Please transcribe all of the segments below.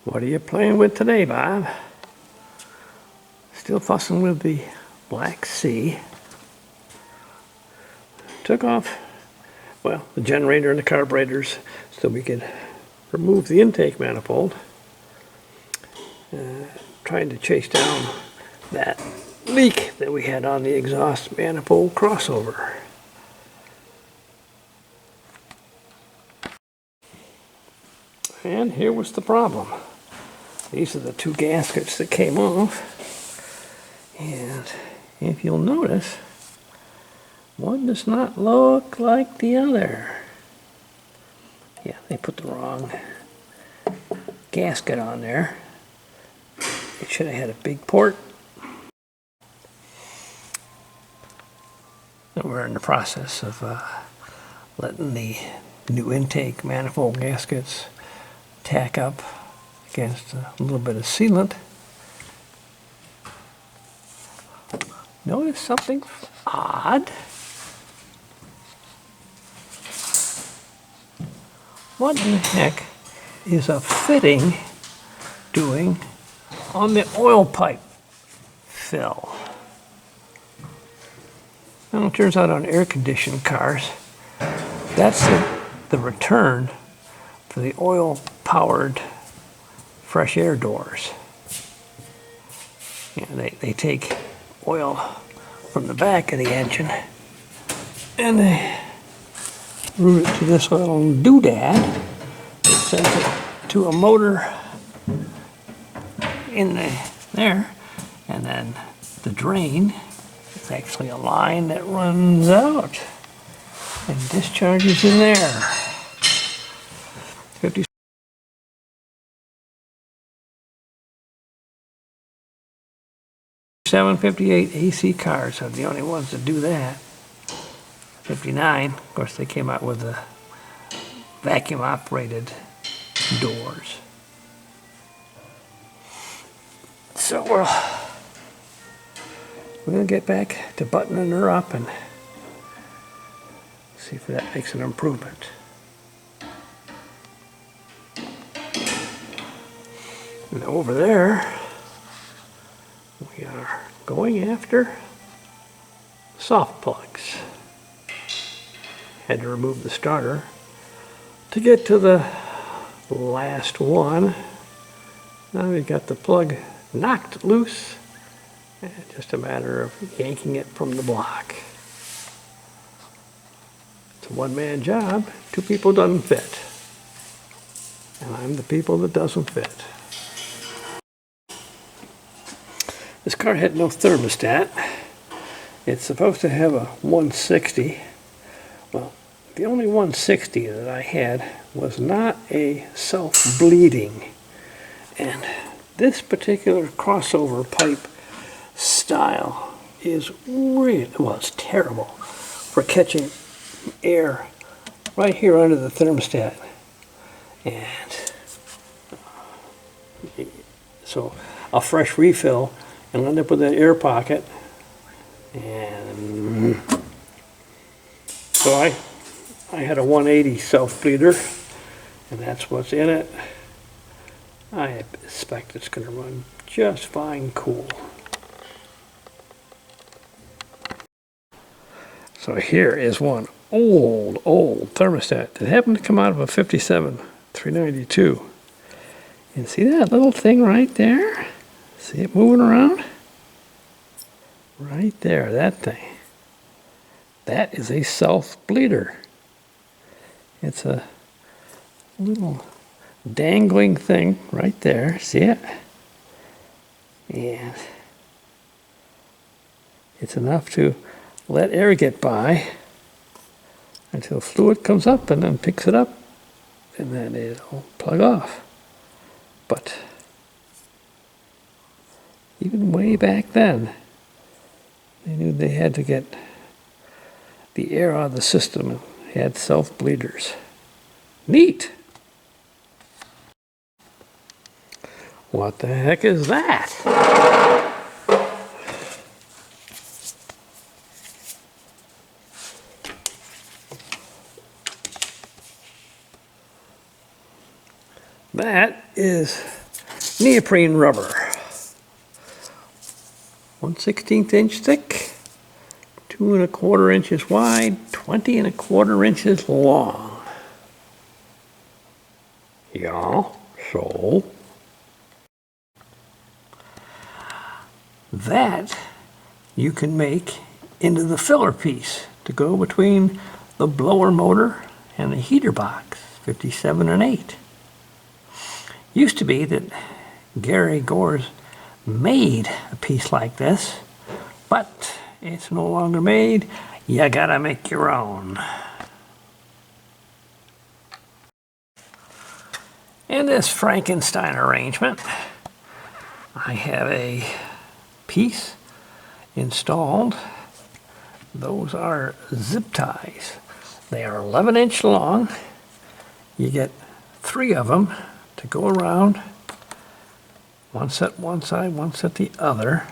What are you playing with today, Bob? Still fussing with the Black Sea. Took off, well, the generator and the carburetors so we could remove the intake manifold. Trying to chase down that leak that we had on the exhaust manifold crossover. And here was the problem. These are the two gaskets that came off. And if you'll notice, one does not look like the other. Yeah, they put the wrong gasket on there. It should have had a big port. And we're in the process of letting the new intake manifold gaskets tack up against a little bit of sealant. Notice something odd? What in the heck is a fitting doing on the oil pipe fill? Well, it turns out on air-conditioned cars, that's the return for the oil-powered fresh air doors. Yeah, they take oil from the back of the engine and they route it to this little doodad that sends it to a motor in there, and then the drain is actually a line that runs out and discharges in there. 5758 AC cars are the only ones that do that. 59, of course, they came out with the vacuum operated doors. So we'll get back to buttoning her up and see if that makes an improvement. And over there, we are going after soft plugs. Had to remove the starter to get to the last one. Now we've got the plug knocked loose, and just a matter of yanking it from the block. It's a one-man job. Two people doesn't fit. And I'm the people that doesn't fit. This car had no thermostat. It's supposed to have a 160. Well, the only 160 that I had was not a self-bleeding. And this particular crossover pipe style is really, well, it's terrible for catching air right here under the thermostat. And so a fresh refill and end up with that air pocket. And so I had a 180 self-bleeder, and that's what's in it. I expect it's going to run just fine cool. So here is one old thermostat that happened to come out of a 57 392. And see that little thing right there? See it moving around? Right there, that thing. That is a self-bleeder. It's a little dangling thing right there. See it? And it's enough to let air get by until fluid comes up and then picks it up, and then it'll plug off. But even way back then, they knew they had to get the air out of the system and had self-bleeders. Neat! What the heck is that? That is neoprene rubber. 1/16 inch thick, 2 1/4 inches wide, 20 1/4 inches long. Yeah, so that you can make into the filler piece to go between the blower motor and the heater box, 57 and 8. Used to be that Gary Gores made a piece like this, but it's no longer made. You gotta make your own. In this Frankenstein arrangement, I have a piece installed. Those are zip ties. They are 11-inch long. You get 3 of them to go around. One set one side, one set the other.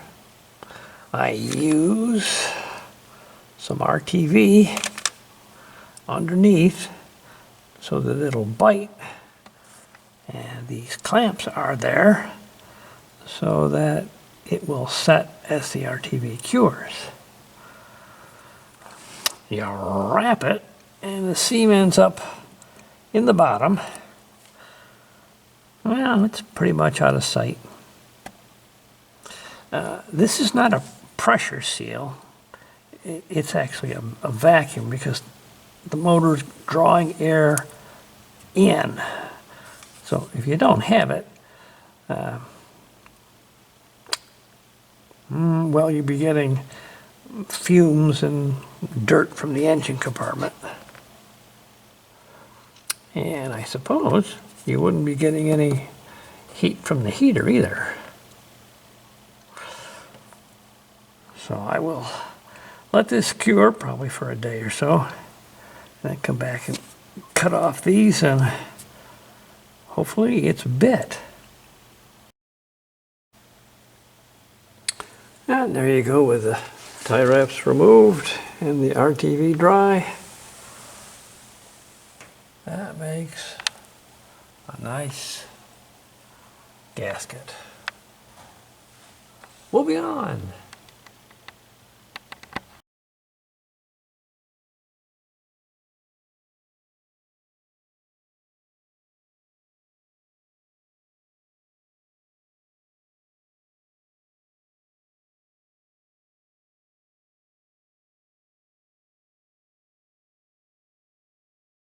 I use some RTV underneath so that it'll bite. And these clamps are there so that it will set as the RTV cures. You wrap it and the seam ends up in the bottom. Well, it's pretty much out of sight. This is not a pressure seal. It's actually a vacuum because the motor's drawing air in. So if you don't have it, well, you'll be getting fumes and dirt from the engine compartment. And I suppose you wouldn't be getting any heat from the heater either. So I will let this cure probably for a day or so, and then come back and cut off these, and hopefully it's bit. And there you go with the tie wraps removed and the RTV dry. That makes a nice gasket. Moving on.